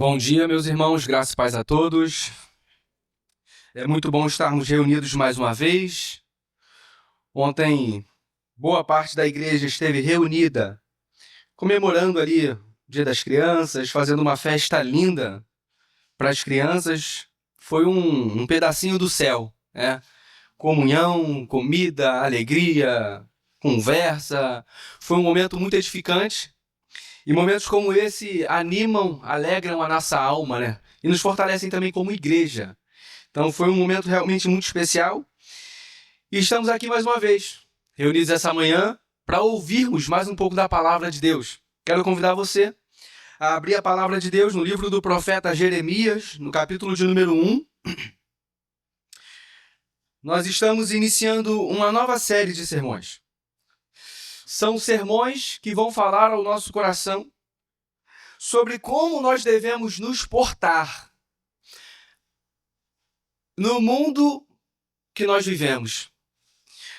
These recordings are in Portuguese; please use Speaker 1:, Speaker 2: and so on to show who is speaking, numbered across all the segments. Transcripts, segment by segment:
Speaker 1: Bom dia, meus irmãos, graças e paz a todos. É muito bom estarmos reunidos mais uma vez. Ontem, boa parte da igreja esteve reunida, comemorando ali o Dia das Crianças, fazendo uma festa linda para as crianças. Foi um pedacinho do céu, né? Comunhão, comida, alegria, conversa. Foi um momento muito edificante. E momentos como esse animam, alegram a nossa alma, né? E nos fortalecem também como igreja. Então foi um momento realmente muito especial. E estamos aqui mais uma vez, reunidos essa manhã, para ouvirmos mais um pouco da palavra de Deus. Quero convidar você a abrir a palavra de Deus no livro do profeta Jeremias, no capítulo de número 1. Nós estamos iniciando uma nova série de sermões. São sermões que vão falar ao nosso coração sobre como nós devemos nos portar no mundo que nós vivemos.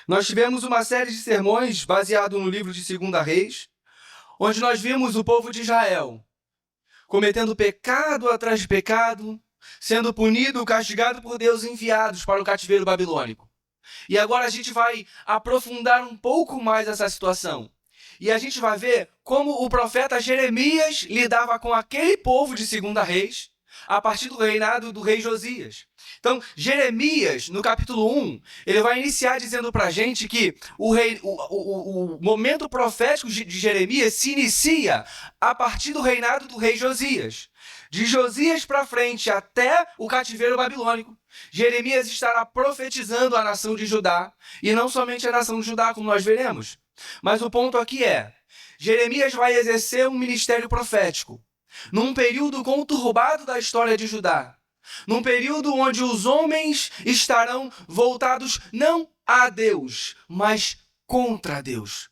Speaker 1: Nós tivemos uma série de sermões baseado no livro de 2 Reis, onde nós vimos o povo de Israel cometendo pecado atrás de pecado, sendo punido, castigado por Deus, enviados para o cativeiro babilônico. E agora a gente vai aprofundar um pouco mais essa situação. E a gente vai ver como o profeta Jeremias lidava com aquele povo de 2 Reis a partir do reinado do rei Josias. Então, Jeremias, no capítulo 1, ele vai iniciar dizendo para a gente que o momento profético de Jeremias se inicia a partir do reinado do rei Josias. De Josias para frente até o cativeiro babilônico, Jeremias estará profetizando a nação de Judá, e não somente a nação de Judá, como nós veremos. Mas o ponto aqui é, Jeremias vai exercer um ministério profético num período conturbado da história de Judá, num período onde os homens estarão voltados não a Deus, mas contra Deus.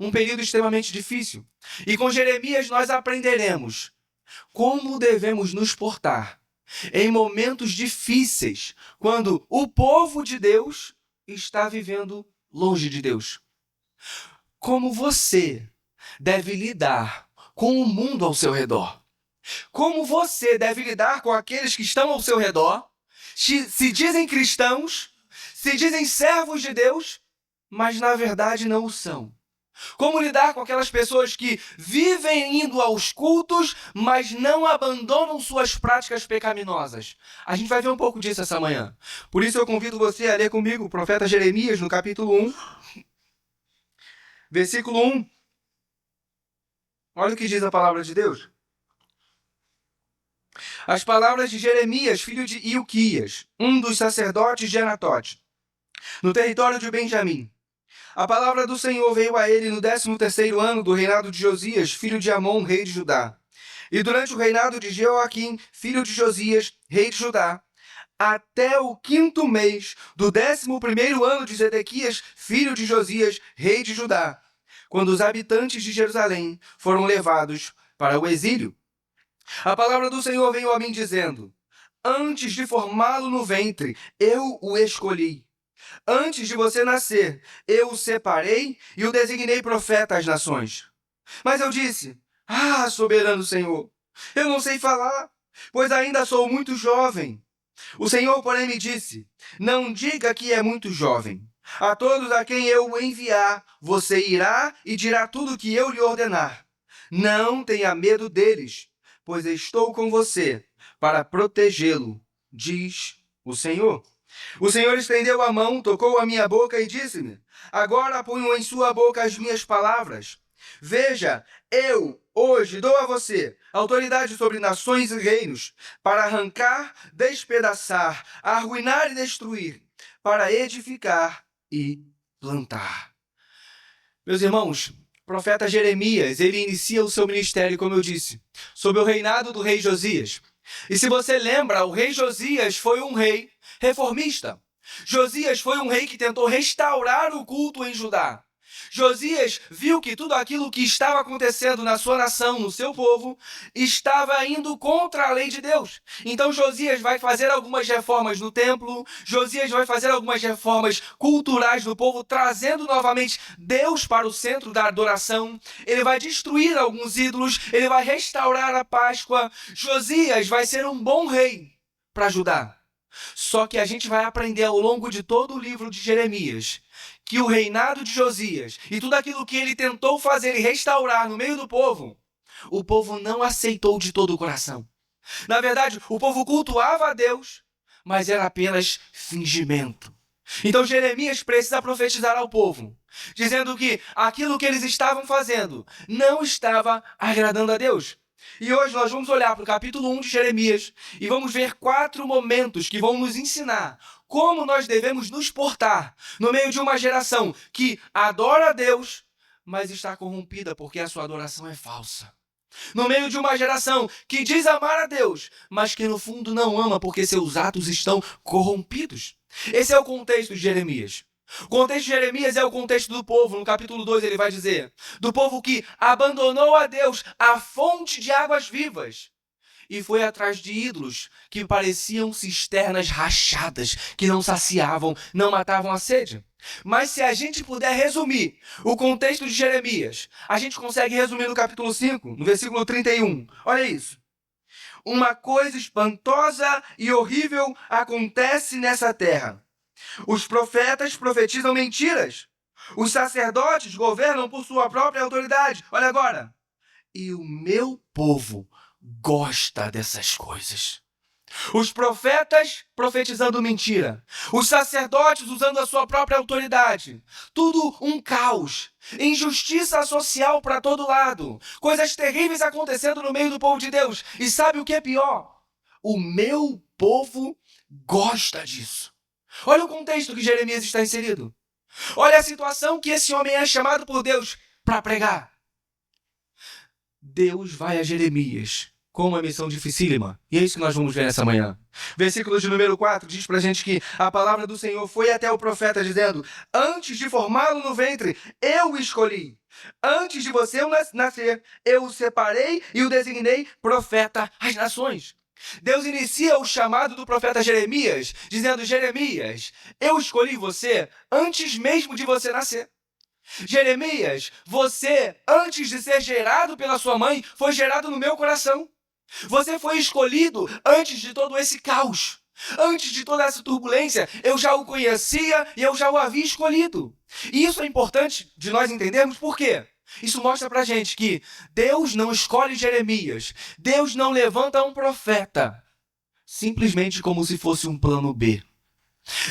Speaker 1: Um período extremamente difícil. E com Jeremias nós aprenderemos como devemos nos portar em momentos difíceis, quando o povo de Deus está vivendo longe de Deus. Como você deve lidar com o mundo ao seu redor. Como você deve lidar com aqueles que estão ao seu redor, se dizem cristãos, se dizem servos de Deus, mas na verdade não o são. Como lidar com aquelas pessoas que vivem indo aos cultos, mas não abandonam suas práticas pecaminosas? A gente vai ver um pouco disso essa manhã. Por isso eu convido você a ler comigo o profeta Jeremias no capítulo 1, versículo 1. Olha o que diz a palavra de Deus. As palavras de Jeremias, filho de Ilquias, um dos sacerdotes de Anatote, no território de Benjamim. A palavra do Senhor veio a ele no 13º ano do reinado de Josias, filho de Amon, rei de Judá. E durante o reinado de Jeoaquim, filho de Josias, rei de Judá, até o 5º mês do 11º ano de Zedequias, filho de Josias, rei de Judá, quando os habitantes de Jerusalém foram levados para o exílio. A palavra do Senhor veio a mim dizendo: antes de formá-lo no ventre, eu o escolhi. Antes de você nascer, eu o separei e o designei profeta às nações. Mas eu disse: soberano Senhor, eu não sei falar, pois ainda sou muito jovem. O Senhor, porém, me disse: não diga que é muito jovem. A todos a quem eu o enviar, você irá e dirá tudo o que eu lhe ordenar. Não tenha medo deles, pois estou com você para protegê-lo, diz o Senhor. O Senhor estendeu a mão, tocou a minha boca e disse-me: agora ponho em sua boca as minhas palavras. Veja, eu hoje dou a você autoridade sobre nações e reinos, para arrancar, despedaçar, arruinar e destruir, para edificar e plantar. Meus irmãos, o profeta Jeremias, ele inicia o seu ministério, como eu disse, sob o reinado do rei Josias. E se você lembra, o rei Josias foi um rei reformista. Josias foi um rei que tentou restaurar o culto em Judá. Josias viu que tudo aquilo que estava acontecendo na sua nação, no seu povo, estava indo contra a lei de Deus. Então Josias vai fazer algumas reformas no templo, Josias vai fazer algumas reformas culturais no povo, trazendo novamente Deus para o centro da adoração. Ele vai destruir alguns ídolos, ele vai restaurar a Páscoa. Josias vai ser um bom rei para Judá. Só que a gente vai aprender ao longo de todo o livro de Jeremias que o reinado de Josias e tudo aquilo que ele tentou fazer e restaurar no meio do povo, o povo não aceitou de todo o coração. Na verdade, o povo cultuava a Deus, mas era apenas fingimento. Então Jeremias precisa profetizar ao povo, dizendo que aquilo que eles estavam fazendo não estava agradando a Deus. E hoje nós vamos olhar para o capítulo 1 de Jeremias e vamos ver 4 momentos que vão nos ensinar como nós devemos nos portar no meio de uma geração que adora a Deus, mas está corrompida porque a sua adoração é falsa. No meio de uma geração que diz amar a Deus, mas que no fundo não ama porque seus atos estão corrompidos. Esse é o contexto de Jeremias. O contexto de Jeremias é o contexto do povo. No capítulo 2 ele vai dizer: do povo que abandonou a Deus, a fonte de águas vivas, e foi atrás de ídolos que pareciam cisternas rachadas, que não saciavam, não matavam a sede. Mas se a gente puder resumir o contexto de Jeremias, a gente consegue resumir no capítulo 5, no versículo 31. Olha isso. Uma coisa espantosa e horrível acontece nessa terra. Os profetas profetizam mentiras. Os sacerdotes governam por sua própria autoridade. Olha agora. E o meu povo gosta dessas coisas. Os profetas profetizando mentira. Os sacerdotes usando a sua própria autoridade. Tudo um caos. Injustiça social para todo lado. Coisas terríveis acontecendo no meio do povo de Deus. E sabe o que é pior? O meu povo gosta disso. Olha o contexto que Jeremias está inserido. Olha a situação que esse homem é chamado por Deus para pregar. Deus vai a Jeremias com uma missão dificílima. E é isso que nós vamos ver nessa manhã. Versículo de número 4 diz pra gente que a palavra do Senhor foi até o profeta dizendo: antes de formá-lo no ventre, eu o escolhi. Antes de você nascer, eu o separei e o designei profeta às nações. Deus inicia o chamado do profeta Jeremias, dizendo: Jeremias, eu escolhi você antes mesmo de você nascer. Jeremias, você, antes de ser gerado pela sua mãe, foi gerado no meu coração. Você foi escolhido antes de todo esse caos. Antes de toda essa turbulência, eu já o conhecia e eu já o havia escolhido. E isso é importante de nós entendermos por quê? Isso mostra pra gente que Deus não escolhe Jeremias. Deus não levanta um profeta simplesmente como se fosse um plano B.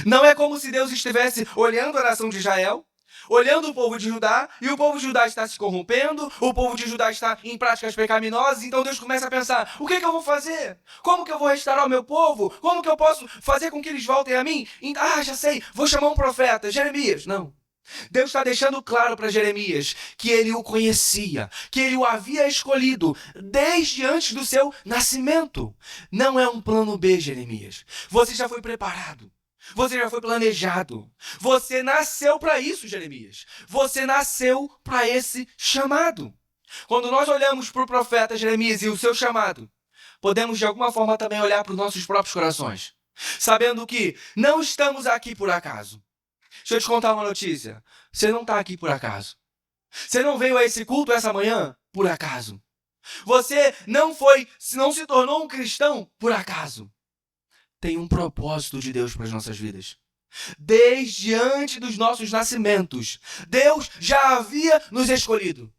Speaker 1: Não é como se Deus estivesse olhando a nação de Israel, olhando o povo de Judá, e o povo de Judá está se corrompendo, o povo de Judá está em práticas pecaminosas, então Deus começa a pensar: o que eu vou fazer? Como que eu vou restaurar o meu povo? Como que eu posso fazer com que eles voltem a mim? Já sei, vou chamar um profeta, Jeremias. Não. Deus está deixando claro para Jeremias que ele o conhecia, que ele o havia escolhido desde antes do seu nascimento. Não é um plano B, Jeremias. Você já foi preparado. Você já foi planejado. Você nasceu para isso, Jeremias. Você nasceu para esse chamado. Quando nós olhamos para o profeta Jeremias e o seu chamado, podemos de alguma forma também olhar para os nossos próprios corações, sabendo que não estamos aqui por acaso. Deixa eu te contar uma notícia. Você não está aqui por acaso. Você não veio a esse culto essa manhã por acaso. Você não se tornou um cristão por acaso. Tem um propósito de Deus para as nossas vidas. Desde antes dos nossos nascimentos, Deus já havia nos escolhido.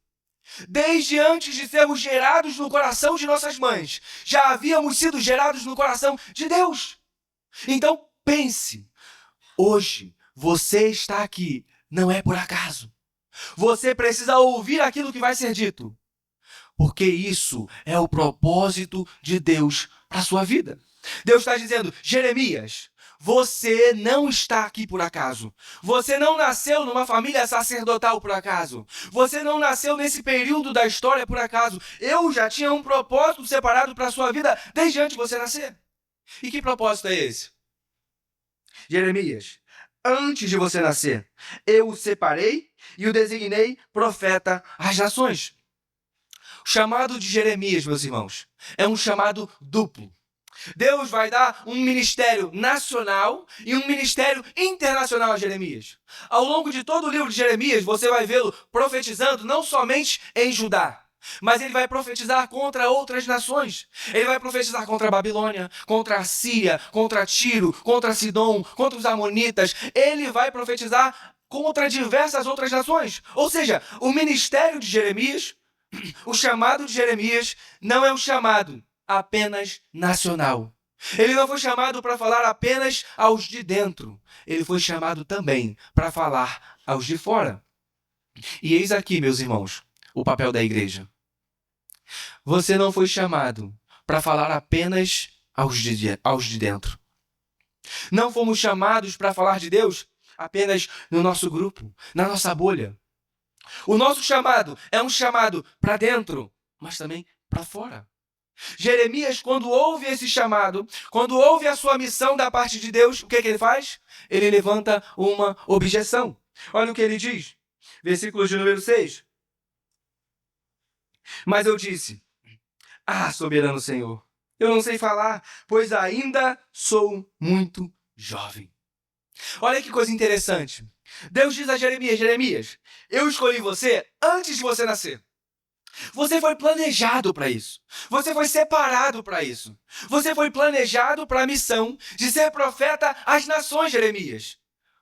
Speaker 1: Desde antes de sermos gerados no coração de nossas mães, já havíamos sido gerados no coração de Deus. Então pense, hoje você está aqui, não é por acaso. Você precisa ouvir aquilo que vai ser dito, porque isso é o propósito de Deus para a sua vida. Deus está dizendo: Jeremias, você não está aqui por acaso. Você não nasceu numa família sacerdotal por acaso. Você não nasceu nesse período da história por acaso. Eu já tinha um propósito separado para a sua vida desde antes de você nascer. E que propósito é esse? Jeremias, antes de você nascer. Eu o separei e o designei profeta às nações. O chamado de Jeremias, meus irmãos, é um chamado duplo. Deus vai dar um ministério nacional e um ministério internacional a Jeremias. Ao longo de todo o livro de Jeremias, você vai vê-lo profetizando não somente em Judá, mas ele vai profetizar contra outras nações. Ele vai profetizar contra a Babilônia, contra a Síria, contra Tiro, contra Sidom, contra os Amonitas. Ele vai profetizar contra diversas outras nações. Ou seja, o ministério de Jeremias, o chamado de Jeremias, não é um chamado apenas nacional. Ele não foi chamado para falar apenas aos de dentro. Ele foi chamado também para falar aos de fora. E eis aqui, meus irmãos, o papel da igreja. Você não foi chamado para falar apenas aos de dentro. Não fomos chamados para falar de Deus apenas no nosso grupo, na nossa bolha. O nosso chamado é um chamado para dentro, mas também para fora. Jeremias, quando ouve esse chamado, quando ouve a sua missão da parte de Deus, o que ele faz? Ele levanta uma objeção. Olha o que ele diz, versículo de número 6. Mas eu disse: soberano Senhor, eu não sei falar, pois ainda sou muito jovem. Olha que coisa interessante. Deus diz a Jeremias: Jeremias, eu escolhi você antes de você nascer. Você foi planejado para isso. Você foi separado para isso. Você foi planejado para a missão de ser profeta às nações, Jeremias.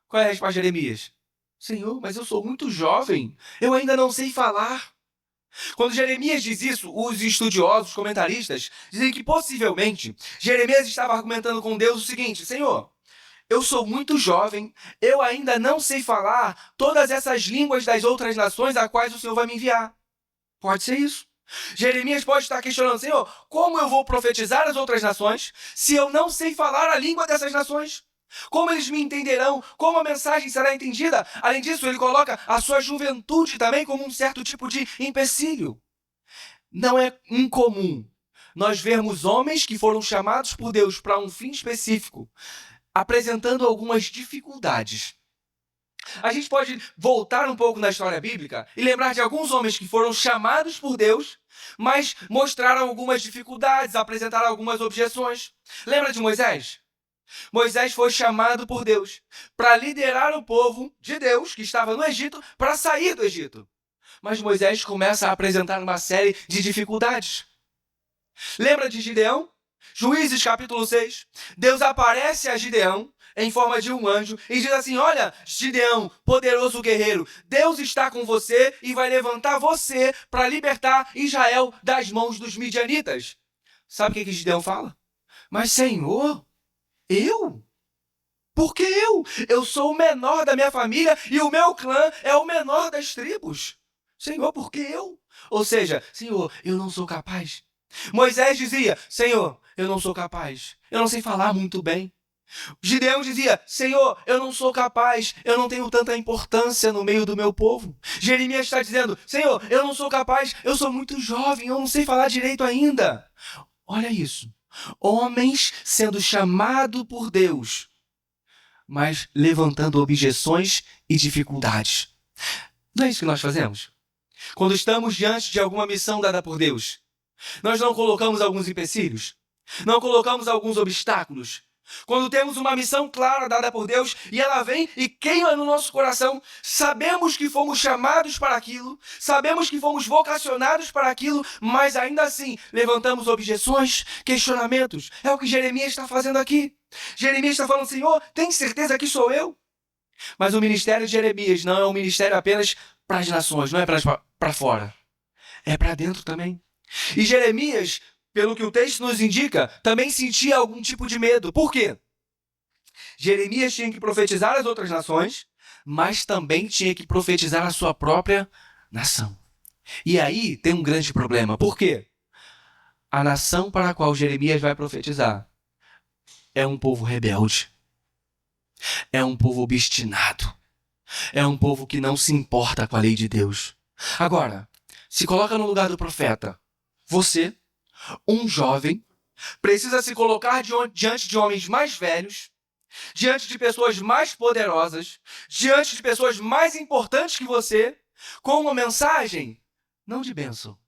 Speaker 1: Qual é a resposta de Jeremias? Senhor, mas eu sou muito jovem. Eu ainda não sei falar. Quando Jeremias diz isso, os estudiosos, os comentaristas, dizem que possivelmente Jeremias estava argumentando com Deus o seguinte: Senhor, eu sou muito jovem, eu ainda não sei falar todas essas línguas das outras nações a quais o Senhor vai me enviar. Pode ser isso. Jeremias pode estar questionando: Senhor, como eu vou profetizar às outras nações se eu não sei falar a língua dessas nações? Como eles me entenderão? Como a mensagem será entendida? Além disso, ele coloca a sua juventude também como um certo tipo de empecilho. Não é incomum nós vermos homens que foram chamados por Deus para um fim específico, apresentando algumas dificuldades. A gente pode voltar um pouco na história bíblica e lembrar de alguns homens que foram chamados por Deus, mas mostraram algumas dificuldades, apresentaram algumas objeções. Lembra de Moisés? Moisés foi chamado por Deus para liderar o povo de Deus que estava no Egito para sair do Egito. Mas Moisés começa a apresentar uma série de dificuldades. Lembra de Gideão? Juízes capítulo 6. Deus aparece a Gideão em forma de um anjo e diz assim: olha, Gideão, poderoso guerreiro, Deus está com você e vai levantar você para libertar Israel das mãos dos midianitas. Sabe o que Gideão fala? Mas Senhor, eu? Por que eu? Eu sou o menor da minha família e o meu clã é o menor das tribos. Senhor, por que eu? Ou seja, Senhor, eu não sou capaz. Moisés dizia: Senhor, eu não sou capaz. Eu não sei falar muito bem. Gideão dizia: Senhor, eu não sou capaz, eu não tenho tanta importância no meio do meu povo. Jeremias está dizendo: Senhor, eu não sou capaz, eu sou muito jovem, eu não sei falar direito ainda. Olha isso. Homens sendo chamados por Deus, mas levantando objeções e dificuldades. Não é isso que nós fazemos? Quando estamos diante de alguma missão dada por Deus, nós não colocamos alguns empecilhos? Não colocamos alguns obstáculos? Quando temos uma missão clara dada por Deus e ela vem e queima no nosso coração, sabemos que fomos chamados para aquilo, sabemos que fomos vocacionados para aquilo, mas ainda assim levantamos objeções, questionamentos. É o que Jeremias está fazendo aqui. Jeremias está falando: Senhor, tem certeza que sou eu? Mas o ministério de Jeremias não é um ministério apenas para as nações, não é para fora. É para dentro também. E Jeremias, pelo que o texto nos indica, também sentia algum tipo de medo. Por quê? Jeremias tinha que profetizar as outras nações, mas também tinha que profetizar a sua própria nação. E aí tem um grande problema. Por quê? A nação para a qual Jeremias vai profetizar é um povo rebelde. É um povo obstinado. É um povo que não se importa com a lei de Deus. Agora, se coloca no lugar do profeta. Você, um jovem, precisa se colocar diante de homens mais velhos diante de pessoas mais poderosas, diante de pessoas mais importantes que você, com uma mensagem não de bênção.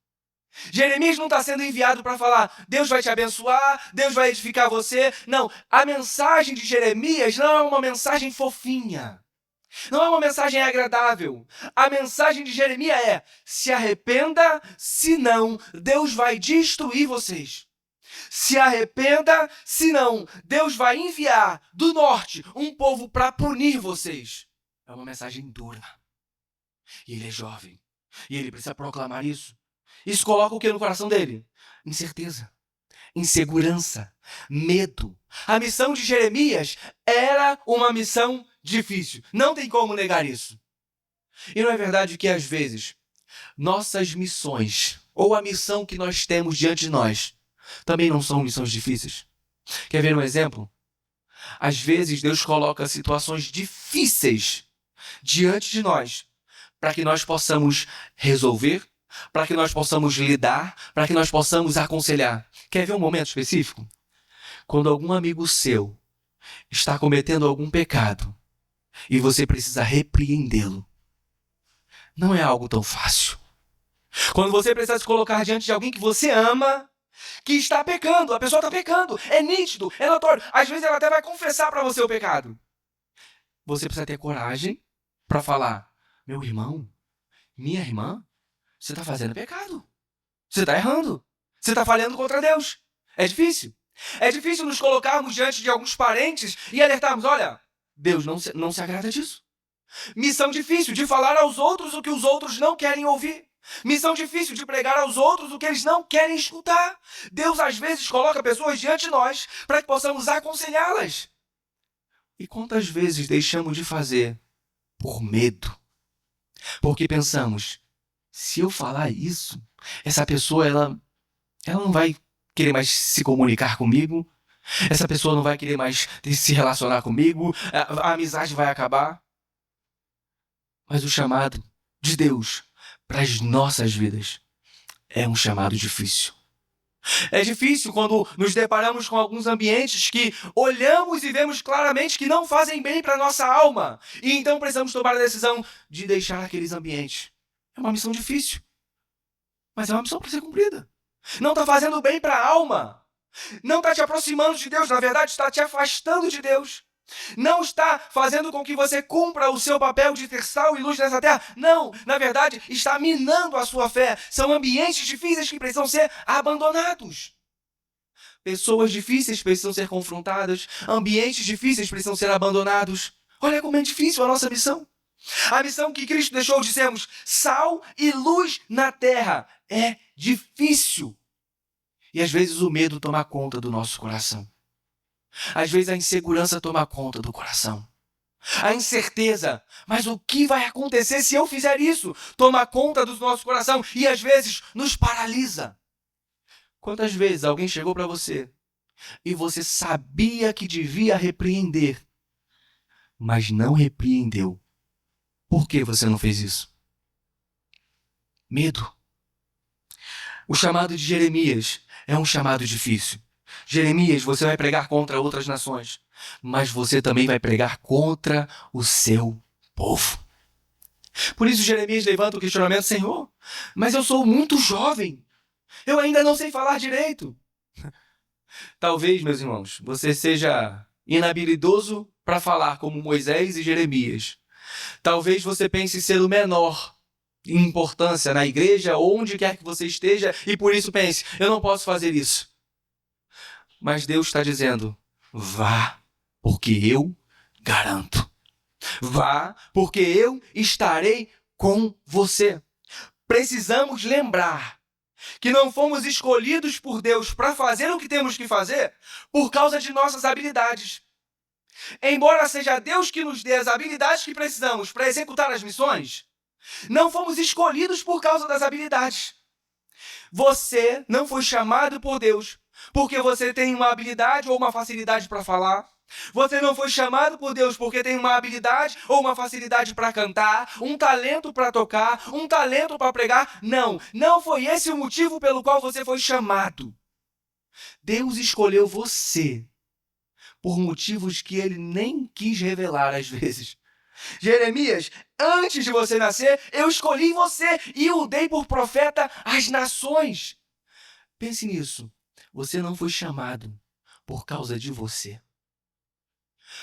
Speaker 1: Jeremias não está sendo enviado para falar, Deus vai te abençoar, Deus vai edificar você. Não, a mensagem de Jeremias não é uma mensagem fofinha. Não é uma mensagem agradável. A mensagem de Jeremias é, se arrependa, senão Deus vai destruir vocês. Se arrependa, senão Deus vai enviar do norte um povo para punir vocês. É uma mensagem dura. E ele é jovem. E ele precisa proclamar isso. Isso coloca o que no coração dele? Incerteza, insegurança, medo. A missão de Jeremias era uma missão difícil. Não tem como negar isso. E não é verdade que às vezes nossas missões, ou a missão que nós temos diante de nós, também não são missões difíceis? Quer ver um exemplo? Às vezes Deus coloca situações difíceis diante de nós, para que nós possamos resolver, para que nós possamos lidar, para que nós possamos aconselhar. Quer ver um momento específico? Quando algum amigo seu está cometendo algum pecado e você precisa repreendê-lo. Não é algo tão fácil. Quando você precisa se colocar diante de alguém que você ama, que está pecando, a pessoa está pecando, é nítido, é notório. Às vezes ela até vai confessar para você o pecado. Você precisa ter coragem para falar, meu irmão, minha irmã, você está fazendo pecado. Você está errando. Você está falhando contra Deus. É difícil. É difícil nos colocarmos diante de alguns parentes e alertarmos, olha, Deus não se agrada disso. Missão difícil de falar aos outros o que os outros não querem ouvir. Missão difícil de pregar aos outros o que eles não querem escutar. Deus às vezes coloca pessoas diante de nós para que possamos aconselhá-las. E quantas vezes deixamos de fazer por medo? Porque pensamos, se eu falar isso, essa pessoa ela não vai querer mais se comunicar comigo, essa pessoa não vai querer mais se relacionar comigo, a amizade vai acabar. Mas o chamado de Deus para as nossas vidas é um chamado difícil. É difícil quando nos deparamos com alguns ambientes que olhamos e vemos claramente que não fazem bem para a nossa alma. E então precisamos tomar a decisão de deixar aqueles ambientes. É uma missão difícil, mas é uma missão para ser cumprida. Não está fazendo bem para a alma. Não está te aproximando de Deus, na verdade está te afastando de Deus. Não está fazendo com que você cumpra o seu papel de ter sal e luz nessa terra. Não, na verdade, está minando a sua fé. São ambientes difíceis que precisam ser abandonados. Pessoas difíceis precisam ser confrontadas. Ambientes difíceis precisam ser abandonados. Olha como é difícil a nossa missão. A missão que Cristo deixou de sermos sal e luz na terra é difícil. E às vezes o medo toma conta do nosso coração. Às vezes a insegurança toma conta do coração. A incerteza, mas o que vai acontecer se eu fizer isso? Toma conta do nosso coração e às vezes nos paralisa. Quantas vezes alguém chegou para você e você sabia que devia repreender, mas não repreendeu? Por que você não fez isso? Medo. O chamado de Jeremias é um chamado difícil. Jeremias, você vai pregar contra outras nações, mas você também vai pregar contra o seu povo. Por isso Jeremias levanta o questionamento, Senhor, mas eu sou muito jovem, eu ainda não sei falar direito. Talvez, meus irmãos, você seja inabilidoso para falar como Moisés e Jeremias. Talvez você pense ser o menor em importância na igreja, onde quer que você esteja, e por isso pense, eu não posso fazer isso. Mas Deus está dizendo, vá, porque eu garanto. Vá, porque eu estarei com você. Precisamos lembrar que não fomos escolhidos por Deus para fazer o que temos que fazer por causa de nossas habilidades. Embora seja Deus que nos dê as habilidades que precisamos para executar as missões, não fomos escolhidos por causa das habilidades. Você não foi chamado por Deus porque você tem uma habilidade ou uma facilidade para falar. Você não foi chamado por Deus porque tem uma habilidade ou uma facilidade para cantar, um talento para tocar, um talento para pregar. Não, não foi esse o motivo pelo qual você foi chamado. Deus escolheu você por motivos que ele nem quis revelar às vezes. Jeremias, antes de você nascer, eu escolhi você e o dei por profeta às nações. Pense nisso. Você não foi chamado por causa de você.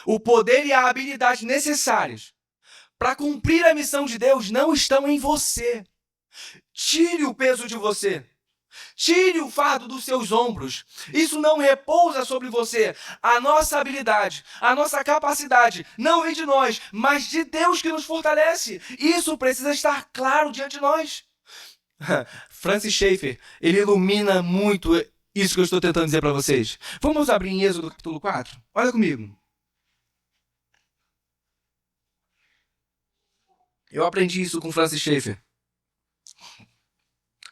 Speaker 1: O poder e a habilidade necessários para cumprir a missão de Deus não estão em você. Tire o peso de você. Tire o fardo dos seus ombros. Isso não repousa sobre você. A nossa habilidade, a nossa capacidade não vem de nós, mas de Deus que nos fortalece. Isso precisa estar claro diante de nós. Francis Schaeffer, ele ilumina muito isso que eu estou tentando dizer para vocês. Vamos abrir em Êxodo capítulo 4? Olha comigo. Eu aprendi isso com Francis Schaeffer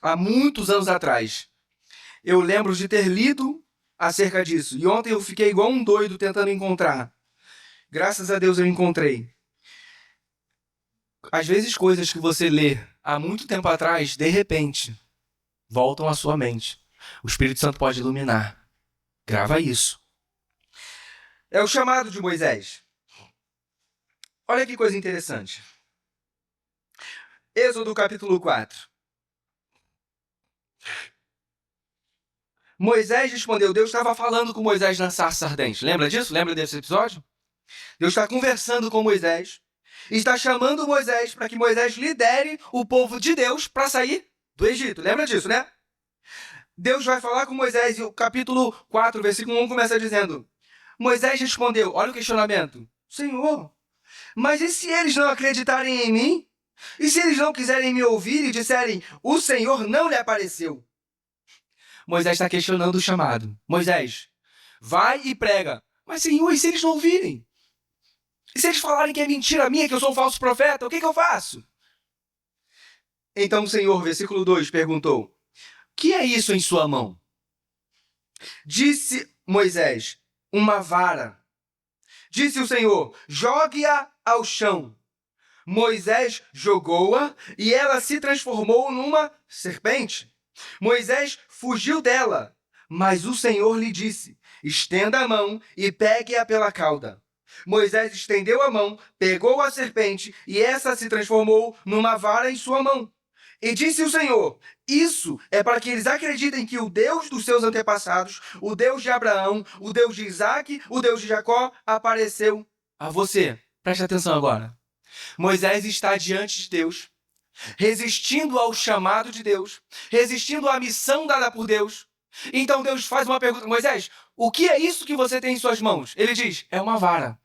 Speaker 1: há muitos anos atrás. Eu lembro de ter lido acerca disso. E ontem eu fiquei igual um doido tentando encontrar. Graças a Deus eu encontrei. Às vezes coisas que você lê há muito tempo atrás, de repente, voltam à sua mente. O Espírito Santo pode iluminar. Grava isso. É o chamado de Moisés. Olha que coisa interessante. Êxodo capítulo 4. Moisés respondeu, Deus estava falando com Moisés na sarça ardente. Lembra disso? Lembra desse episódio? Deus está conversando com Moisés e está chamando Moisés para que Moisés lidere o povo de Deus para sair do Egito. Lembra disso, né? Deus vai falar com Moisés e o capítulo 4, versículo 1 começa dizendo, Moisés respondeu, olha o questionamento, Senhor, mas e se eles não acreditarem em mim? E se eles não quiserem me ouvir e disserem, o Senhor não lhe apareceu? Moisés está questionando o chamado. Moisés, vai e prega. Mas, Senhor, e se eles não ouvirem? E se eles falarem que é mentira minha, que eu sou um falso profeta, o que eu faço? Então o Senhor, versículo 2, perguntou, que é isso em sua mão? Disse Moisés, uma vara. Disse o Senhor, jogue-a ao chão. Moisés jogou-a e ela se transformou numa serpente. Moisés fugiu dela, mas o Senhor lhe disse, estenda a mão e pegue-a pela cauda. Moisés estendeu a mão, pegou a serpente e essa se transformou numa vara em sua mão. E disse o Senhor, isso é para que eles acreditem que o Deus dos seus antepassados, o Deus de Abraão, o Deus de Isaque, o Deus de Jacó, apareceu a você. Preste atenção agora. Moisés está diante de Deus, resistindo ao chamado de Deus, resistindo à missão dada por Deus. Então Deus faz uma pergunta, Moisés, o que é isso que você tem em suas mãos? Ele diz, é uma vara.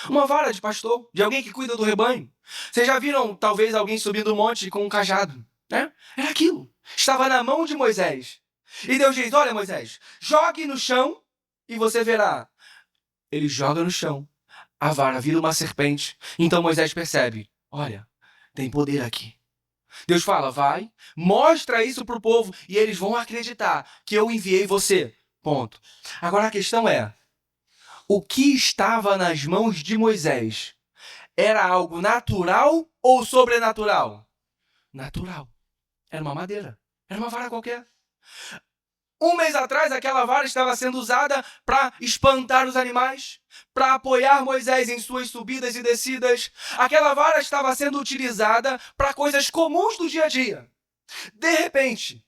Speaker 1: Uma vara de pastor, de alguém que cuida do rebanho. Vocês já viram, talvez, alguém subindo um monte com um cajado, né? Era aquilo. Estava na mão de Moisés. E Deus diz, olha, Moisés, jogue no chão e você verá. Ele joga no chão. A vara vira uma serpente. Então Moisés percebe, olha, tem poder aqui. Deus fala, vai, mostra isso para o povo e eles vão acreditar que eu enviei você. Ponto. Agora a questão é, o que estava nas mãos de Moisés era algo natural ou sobrenatural? Natural. Era uma madeira. Era uma vara qualquer. Um mês atrás, aquela vara estava sendo usada para espantar os animais, para apoiar Moisés em suas subidas e descidas. Aquela vara estava sendo utilizada para coisas comuns do dia a dia. De repente,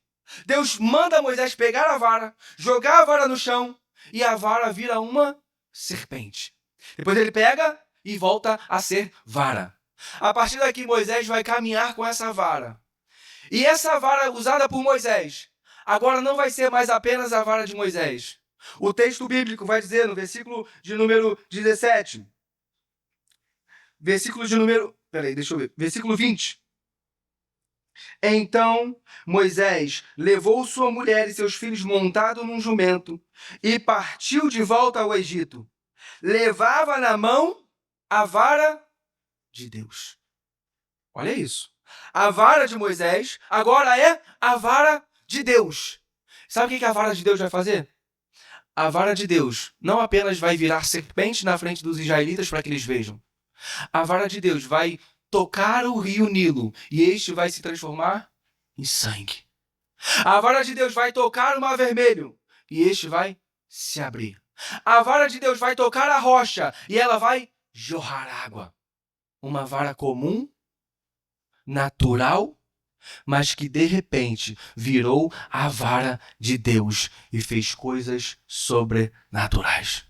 Speaker 1: Deus manda Moisés pegar a vara, jogar a vara no chão e a vara vira uma serpente. Depois ele pega e volta a ser vara. A partir daqui, Moisés vai caminhar com essa vara. E essa vara usada por Moisés agora não vai ser mais apenas a vara de Moisés. O texto bíblico vai dizer no versículo de número 17. Versículo 20. Então Moisés levou sua mulher e seus filhos montado num jumento e partiu de volta ao Egito. Levava na mão a vara de Deus. Olha isso. A vara de Moisés agora é a vara de Deus. Sabe o que a vara de Deus vai fazer? A vara de Deus não apenas vai virar serpente na frente dos israelitas para que eles vejam. A vara de Deus vai tocar o rio Nilo e este vai se transformar em sangue. A vara de Deus vai tocar o mar vermelho e este vai se abrir. A vara de Deus vai tocar a rocha e ela vai jorrar água. Uma vara comum, natural, mas que de repente virou a vara de Deus e fez coisas sobrenaturais.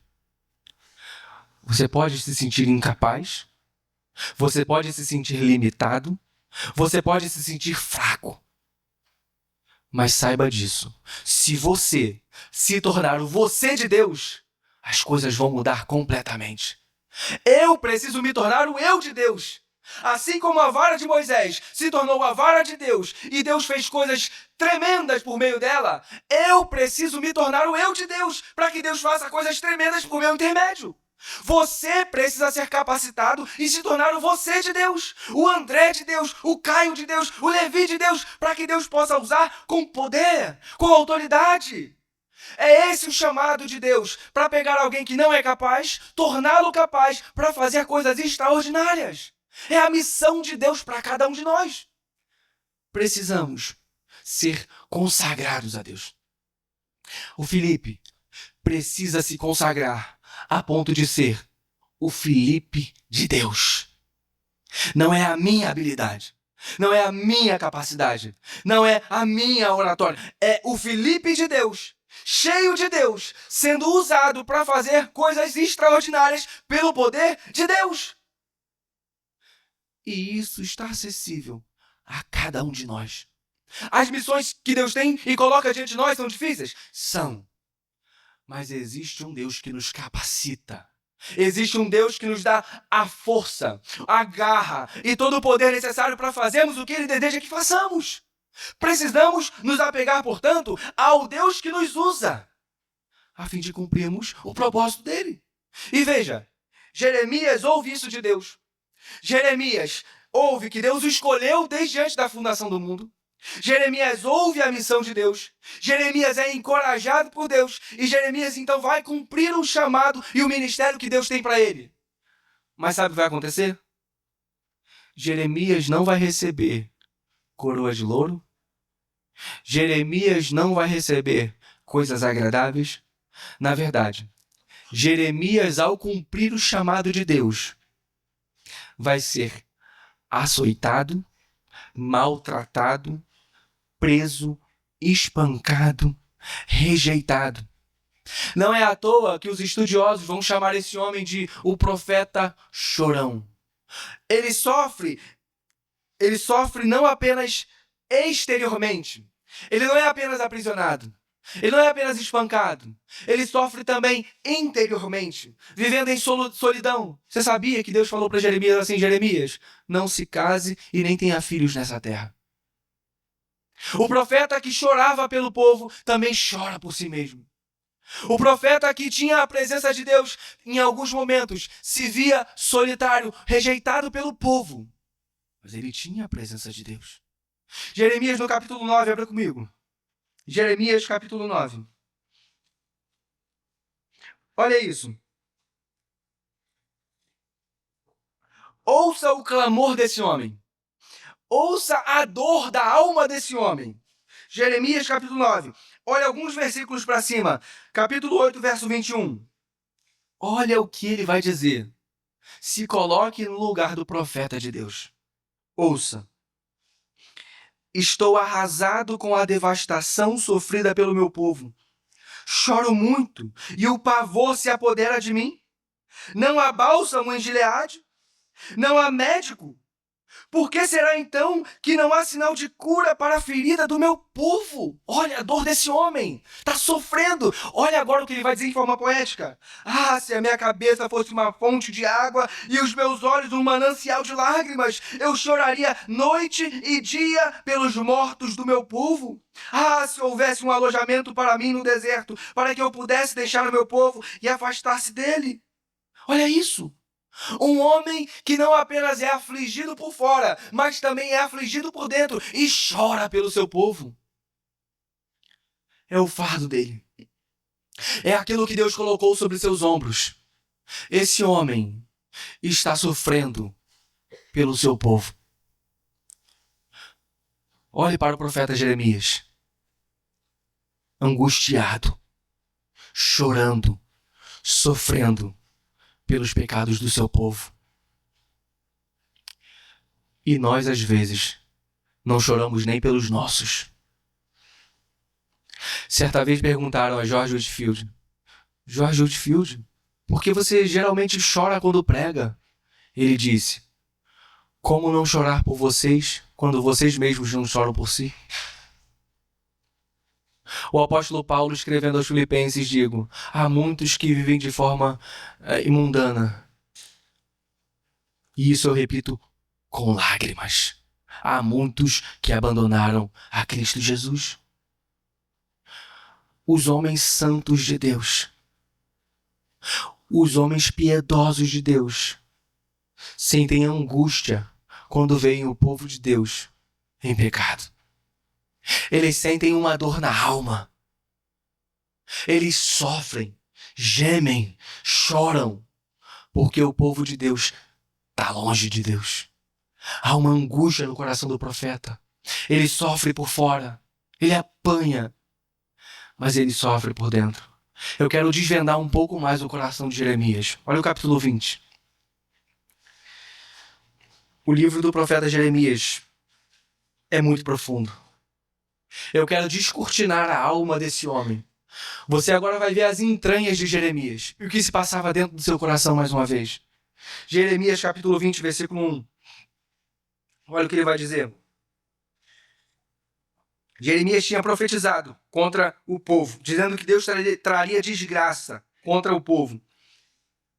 Speaker 1: Você pode se sentir incapaz, você pode se sentir limitado, você pode se sentir fraco. Mas saiba disso, se você se tornar o você de Deus, as coisas vão mudar completamente. Eu preciso me tornar o eu de Deus. Assim como a vara de Moisés se tornou a vara de Deus e Deus fez coisas tremendas por meio dela, eu preciso me tornar o eu de Deus para que Deus faça coisas tremendas por meu intermédio. Você precisa ser capacitado e se tornar o você de Deus, o André de Deus, o Caio de Deus, o Levi de Deus, para que Deus possa usar com poder, com autoridade. É esse o chamado de Deus, para pegar alguém que não é capaz, torná-lo capaz para fazer coisas extraordinárias. É a missão de Deus para cada um de nós. Precisamos ser consagrados a Deus. O Felipe precisa se consagrar a ponto de ser o Felipe de Deus. Não é a minha habilidade, não é a minha capacidade, não é a minha oratória, é o Felipe de Deus, cheio de Deus, sendo usado para fazer coisas extraordinárias pelo poder de Deus. E isso está acessível a cada um de nós. As missões que Deus tem e coloca diante de nós são difíceis? São. Mas existe um Deus que nos capacita. Existe um Deus que nos dá a força, a garra e todo o poder necessário para fazermos o que Ele deseja que façamos. Precisamos nos apegar, portanto, ao Deus que nos usa, a fim de cumprirmos o propósito dele. E veja, Jeremias ouve isso de Deus. Jeremias ouve que Deus o escolheu desde antes da fundação do mundo. Jeremias ouve a missão de Deus. Jeremias é encorajado por Deus. E Jeremias então vai cumprir o chamado e o ministério que Deus tem para ele. Mas sabe o que vai acontecer? Jeremias não vai receber coroa de louro. Jeremias não vai receber coisas agradáveis. Na verdade, Jeremias, ao cumprir o chamado de Deus, vai ser açoitado, maltratado, preso, espancado, rejeitado. Não é à toa que os estudiosos vão chamar esse homem de o profeta chorão. Ele sofre não apenas exteriormente. Ele não é apenas aprisionado. Ele não é apenas espancado. Ele sofre também interiormente, vivendo em solidão. Você sabia que Deus falou para Jeremias assim: Jeremias, não se case e nem tenha filhos nessa terra. O profeta que chorava pelo povo também chora por si mesmo. O profeta que tinha a presença de Deus, em alguns momentos, se via solitário, rejeitado pelo povo. Mas ele tinha a presença de Deus. Jeremias no capítulo 9, abra comigo. Jeremias capítulo 9. Olha isso. Ouça o clamor desse homem. Ouça a dor da alma desse homem. Jeremias capítulo 9. Olha alguns versículos para cima. Capítulo 8, verso 21. Olha o que ele vai dizer. Se coloque no lugar do profeta de Deus. Ouça. Estou arrasado com a devastação sofrida pelo meu povo. Choro muito e o pavor se apodera de mim. Não há bálsamo em Gileade. Não há médico. Por que será então que não há sinal de cura para a ferida do meu povo? Olha a dor desse homem. Está sofrendo. Olha agora o que ele vai dizer em forma poética. Ah, se a minha cabeça fosse uma fonte de água e os meus olhos um manancial de lágrimas, eu choraria noite e dia pelos mortos do meu povo. Ah, se houvesse um alojamento para mim no deserto, para que eu pudesse deixar o meu povo e afastar-se dele. Olha isso. Um homem que não apenas é afligido por fora, mas também é afligido por dentro e chora pelo seu povo. É o fardo dele. É aquilo que Deus colocou sobre seus ombros. Esse homem está sofrendo pelo seu povo. Olhe para o profeta Jeremias. Angustiado, chorando, sofrendo pelos pecados do seu povo. E nós, às vezes, não choramos nem pelos nossos. Certa vez perguntaram a George Whitefield: George Whitefield, por que você geralmente chora quando prega? Ele disse: como não chorar por vocês quando vocês mesmos não choram por si? O apóstolo Paulo, escrevendo aos Filipenses, digo: há muitos que vivem de forma imundana. E isso eu repito com lágrimas. Há muitos que abandonaram a Cristo Jesus. Os homens santos de Deus, os homens piedosos de Deus, sentem angústia quando veem o povo de Deus em pecado. Eles sentem uma dor na alma. Eles sofrem, gemem, choram, porque o povo de Deus está longe de Deus. Há uma angústia no coração do profeta. Ele sofre por fora, ele apanha, mas ele sofre por dentro. Eu quero desvendar um pouco mais o coração de Jeremias. Olha o capítulo 20. O livro do profeta Jeremias é muito profundo. Eu quero descortinar a alma desse homem. Você agora vai ver as entranhas de Jeremias e o que se passava dentro do seu coração mais uma vez. Jeremias capítulo 20, versículo 1. Olha o que ele vai dizer. Jeremias tinha profetizado contra o povo, dizendo que Deus traria desgraça contra o povo.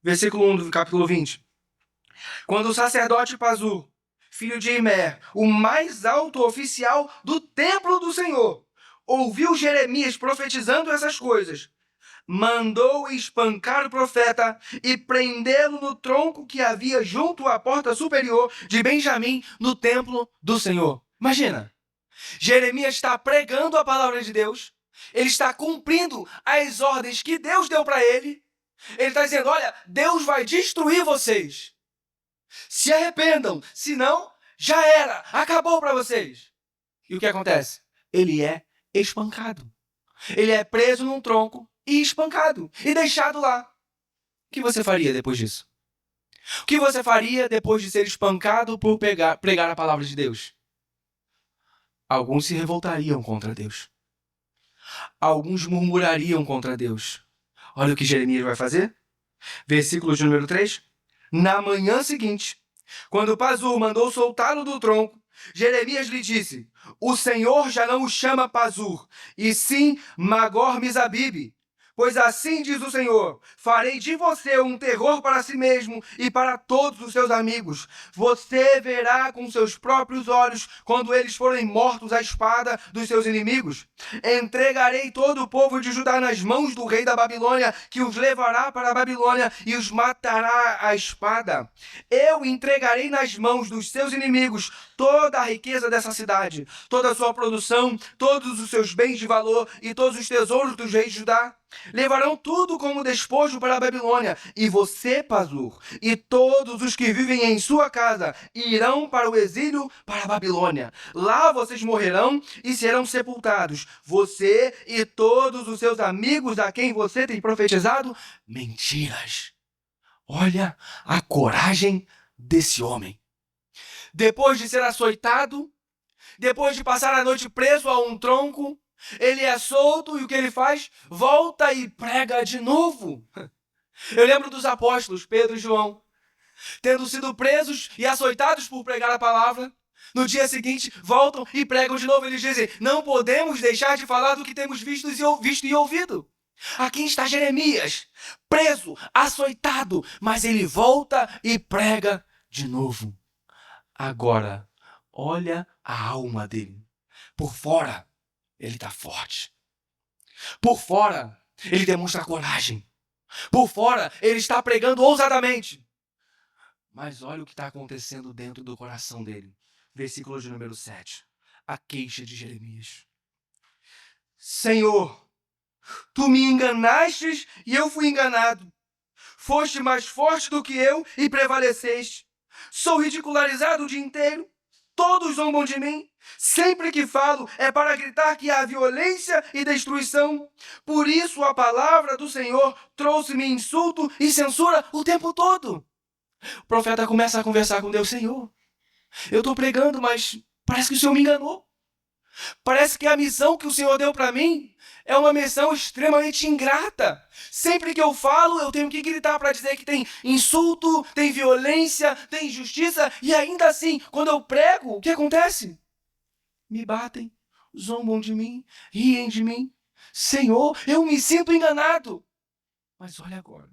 Speaker 1: Versículo 1 do capítulo 20. Quando o sacerdote Pazur, filho de Imer, o mais alto oficial do templo do Senhor, ouviu Jeremias profetizando essas coisas, mandou espancar o profeta e prendê-lo no tronco que havia junto à porta superior de Benjamim, no templo do Senhor. Imagina, Jeremias está pregando a palavra de Deus, ele está cumprindo as ordens que Deus deu para ele. Ele está dizendo: olha, Deus vai destruir vocês. Se arrependam, senão já era, acabou para vocês. E o que acontece? Ele é espancado. Ele é preso num tronco e espancado e deixado lá. O que você faria depois disso? O que você faria depois de ser espancado por pregar a palavra de Deus? Alguns se revoltariam contra Deus. Alguns murmurariam contra Deus. Olha o que Jeremias vai fazer. Versículo de número 3. Na manhã seguinte, quando Pazur mandou soltá-lo do tronco, Jeremias lhe disse: o Senhor já não o chama Pazur, e sim Magor-Misabibe. Pois assim diz o Senhor: farei de você um terror para si mesmo e para todos os seus amigos. Você verá com seus próprios olhos quando eles forem mortos à espada dos seus inimigos. Entregarei todo o povo de Judá nas mãos do rei da Babilônia, que os levará para a Babilônia e os matará à espada. Eu entregarei nas mãos dos seus inimigos toda a riqueza dessa cidade, toda a sua produção, todos os seus bens de valor e todos os tesouros dos reis de Judá. Levarão tudo como despojo para a Babilônia, e você, Pazur, e todos os que vivem em sua casa irão para o exílio para a Babilônia. Lá vocês morrerão e serão sepultados, você e todos os seus amigos a quem você tem profetizado mentiras. Olha a coragem desse homem. Depois de ser açoitado, depois de passar a noite preso a um tronco, ele é solto e o que ele faz? Volta e prega de novo. Eu lembro dos apóstolos Pedro e João, tendo sido presos e açoitados por pregar a palavra. No dia seguinte, voltam e pregam de novo. Eles dizem: não podemos deixar de falar do que temos visto e ouvido. Aqui está Jeremias, preso, açoitado, mas ele volta e prega de novo. Agora, olha a alma dele. Por fora, ele está forte. Por fora, ele demonstra coragem. Por fora, ele está pregando ousadamente. Mas olha o que está acontecendo dentro do coração dele. Versículo de número 7. A queixa de Jeremias. Senhor, tu me enganastes e eu fui enganado. Foste mais forte do que eu e prevaleceste. Sou ridicularizado o dia inteiro. Todos zombam de mim. Sempre que falo é para gritar que há violência e destruição. Por isso a palavra do Senhor trouxe-me insulto e censura o tempo todo. O profeta começa a conversar com Deus. Senhor, eu estou pregando, mas parece que o Senhor me enganou. Parece que a missão que o Senhor deu para mim é uma missão extremamente ingrata. Sempre que eu falo, eu tenho que gritar para dizer que tem insulto, tem violência, tem injustiça. E ainda assim, quando eu prego, o que acontece? Me batem, zombam de mim, riem de mim. Senhor, eu me sinto enganado. Mas olha agora.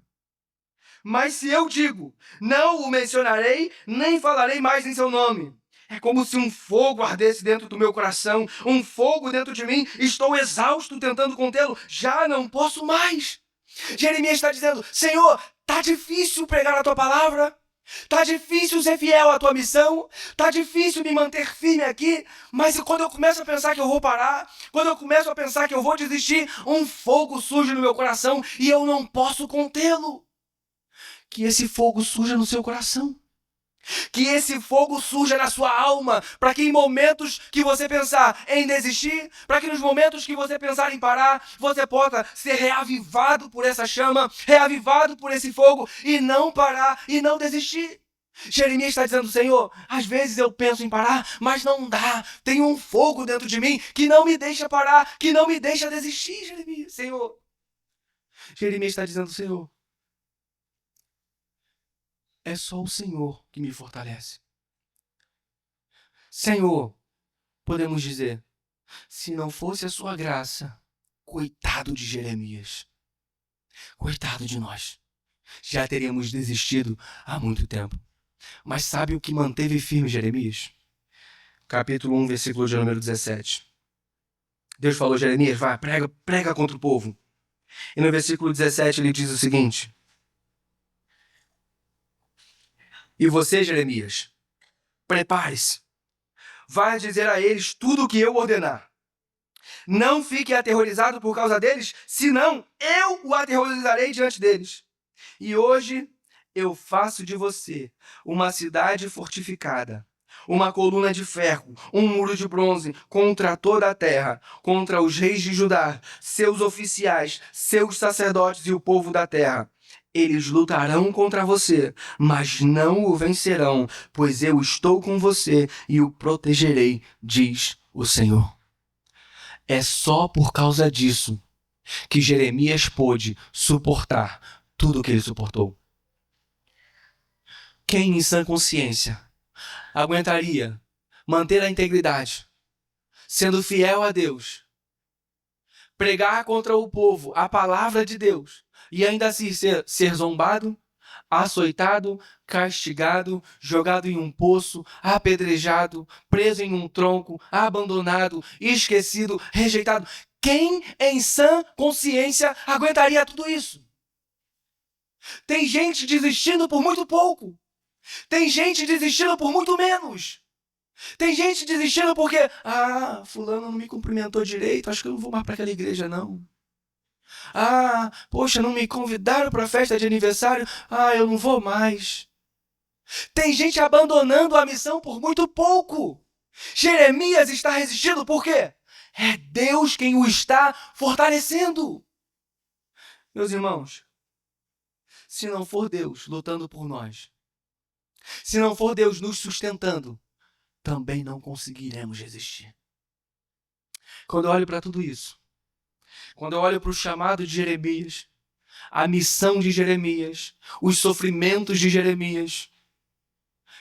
Speaker 1: Mas se eu digo, não o mencionarei, nem falarei mais em seu nome. É como se um fogo ardesse dentro do meu coração, um fogo dentro de mim. Estou exausto tentando contê-lo, já não posso mais. Jeremias está dizendo, Senhor, tá difícil pregar a tua palavra. Tá difícil ser fiel à tua missão, tá difícil me manter firme aqui, mas quando eu começo a pensar que eu vou parar, quando eu começo a pensar que eu vou desistir, um fogo surge no meu coração e eu não posso contê-lo. Que esse fogo surja no seu coração. Que esse fogo surja na sua alma, para que em momentos que você pensar em desistir, para que nos momentos que você pensar em parar, você possa ser reavivado por essa chama, reavivado por esse fogo, e não parar, e não desistir. Jeremias está dizendo, Senhor, às vezes eu penso em parar, mas não dá. Tem um fogo dentro de mim que não me deixa parar, que não me deixa desistir, Jeremias. Senhor. Jeremias está dizendo, Senhor, é só o Senhor que me fortalece. Senhor, podemos dizer, se não fosse a sua graça, coitado de Jeremias, coitado de nós, já teríamos desistido há muito tempo. Mas sabe o que manteve firme Jeremias? Capítulo 1, versículo de número 17. Deus falou, Jeremias, vai, prega contra o povo. E no versículo 17 ele diz o seguinte, e você, Jeremias, prepare-se, vai dizer a eles tudo o que eu ordenar. Não fique aterrorizado por causa deles, senão eu o aterrorizarei diante deles. E hoje eu faço de você uma cidade fortificada, uma coluna de ferro, um muro de bronze contra toda a terra, contra os reis de Judá, seus oficiais, seus sacerdotes e o povo da terra. Eles lutarão contra você, mas não o vencerão, pois eu estou com você e o protegerei, diz o Senhor. É só por causa disso que Jeremias pôde suportar tudo o que ele suportou. Quem em sã consciência aguentaria manter a integridade, sendo fiel a Deus, pregar contra o povo a palavra de Deus e ainda assim ser zombado, açoitado, castigado, jogado em um poço, apedrejado, preso em um tronco, abandonado, esquecido, rejeitado? Quem em sã consciência aguentaria tudo isso? Tem gente desistindo por muito pouco. Tem gente desistindo por muito menos. Tem gente desistindo porque, fulano não me cumprimentou direito, acho que eu não vou mais para aquela igreja não. Poxa, não me convidaram para a festa de aniversário, eu não vou mais. Tem gente abandonando a missão por muito pouco. Jeremias está resistindo por quê? É Deus quem o está fortalecendo. Meus irmãos, se não for Deus lutando por nós, se não for Deus nos sustentando, também não conseguiremos resistir. Quando eu olho para tudo isso, quando eu olho para o chamado de Jeremias, a missão de Jeremias, os sofrimentos de Jeremias,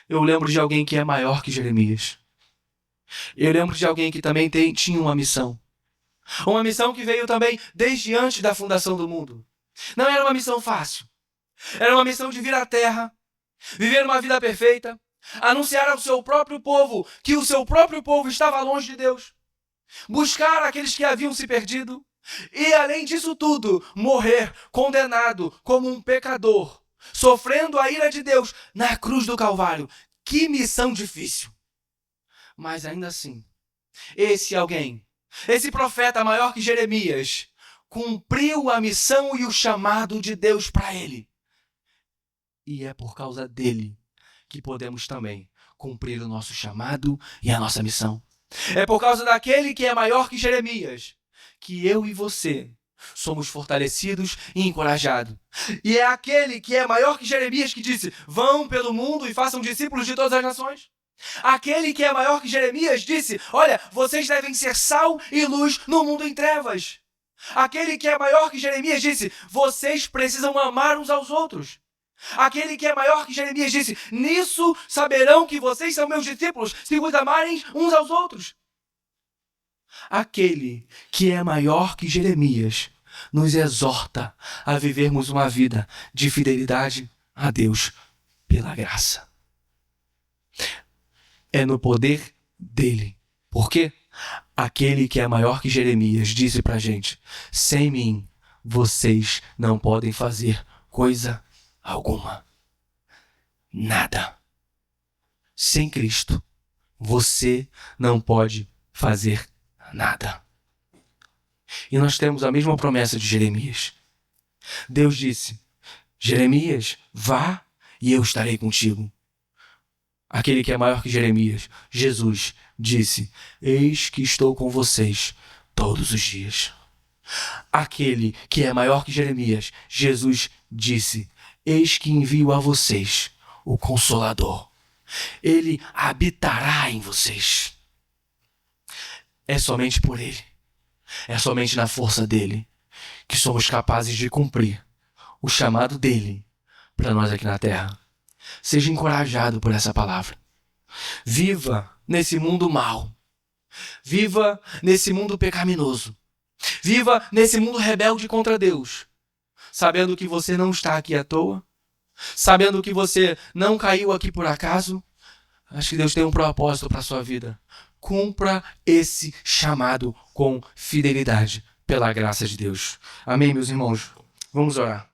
Speaker 1: eu lembro de alguém que é maior que Jeremias. Eu lembro de alguém que também tinha uma missão. Uma missão que veio também desde antes da fundação do mundo. Não era uma missão fácil. Era uma missão de vir à terra, viver uma vida perfeita, anunciar ao seu próprio povo que o seu próprio povo estava longe de Deus, buscar aqueles que haviam se perdido e, além disso tudo, morrer condenado como um pecador, sofrendo a ira de Deus na cruz do Calvário. Que missão difícil! Mas ainda assim, esse alguém, esse profeta maior que Jeremias, cumpriu a missão e o chamado de Deus para ele. E é por causa dele que podemos também cumprir o nosso chamado e a nossa missão. É por causa daquele que é maior que Jeremias que eu e você somos fortalecidos e encorajados. E é aquele que é maior que Jeremias que disse: vão pelo mundo e façam discípulos de todas as nações. Aquele que é maior que Jeremias disse: olha, vocês devem ser sal e luz no mundo em trevas. Aquele que é maior que Jeremias disse: vocês precisam amar uns aos outros. Aquele que é maior que Jeremias disse: nisso saberão que vocês são meus discípulos, se vos amarem uns aos outros. Aquele que é maior que Jeremias nos exorta a vivermos uma vida de fidelidade a Deus pela graça. É no poder dele. Por quê? Aquele que é maior que Jeremias disse pra gente: sem mim, vocês não podem fazer coisa alguma. Nada. Sem Cristo, você não pode fazer nada. E nós temos a mesma promessa de Jeremias. Deus disse: Jeremias, vá e eu estarei contigo. Aquele que é maior que Jeremias, Jesus, disse: eis que estou com vocês todos os dias. Aquele que é maior que Jeremias, Jesus disse: eis que envio a vocês o Consolador. Ele habitará em vocês. É somente por ele, é somente na força dele que somos capazes de cumprir o chamado dele para nós aqui na terra. Seja encorajado por essa palavra. Viva nesse mundo mau. Viva nesse mundo pecaminoso. Viva nesse mundo rebelde contra Deus, sabendo que você não está aqui à toa, sabendo que você não caiu aqui por acaso. Acho que Deus tem um propósito para a sua vida. Cumpra esse chamado com fidelidade, pela graça de Deus. Amém, meus irmãos? Vamos orar.